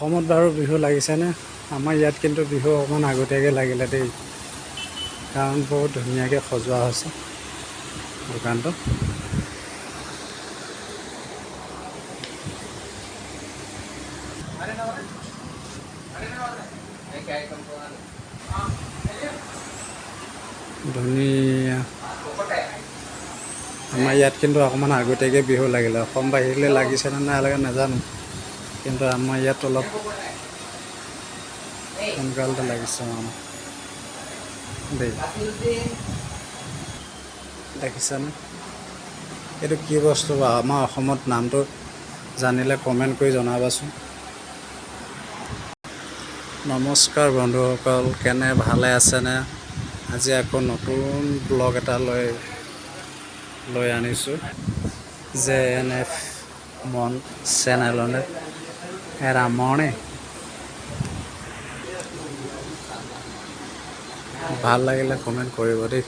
অসমত বাৰু বিহু লাগিছেনে? আমাৰ ইয়াত কিন্তু বিহু অকণমান আগতীয়াকৈ লাগিলে দেই, কাৰণ বহুত ধুনীয়াকৈ সজোৱা হৈছে দোকানটো। ধুনীয়া। আমাৰ ইয়াত কিন্তু অকণমান আগতীয়াকৈ বিহু লাগিলে। অসম বাহিৰলৈ লাগিছেনে নাই লাগে নাজানো, কিন্তু আমাৰ ইয়াত অলপ সোনকালতে লাগিছে দেই। দেখিছানে? এইটো কি বস্তু বাৰু? আমাৰ অসমত নামটো জানিলে কমেণ্ট কৰি জনাবাচোন। নমস্কাৰ বন্ধুসকল, কেনে ভালে আছেনে? আজি আকৌ নতুন ব্লগ এটা লৈ আনিছোঁ JNF মন চেনেললৈ। ৰামণে ভাল লাগিলে কমেণ্ট কৰিব দেই।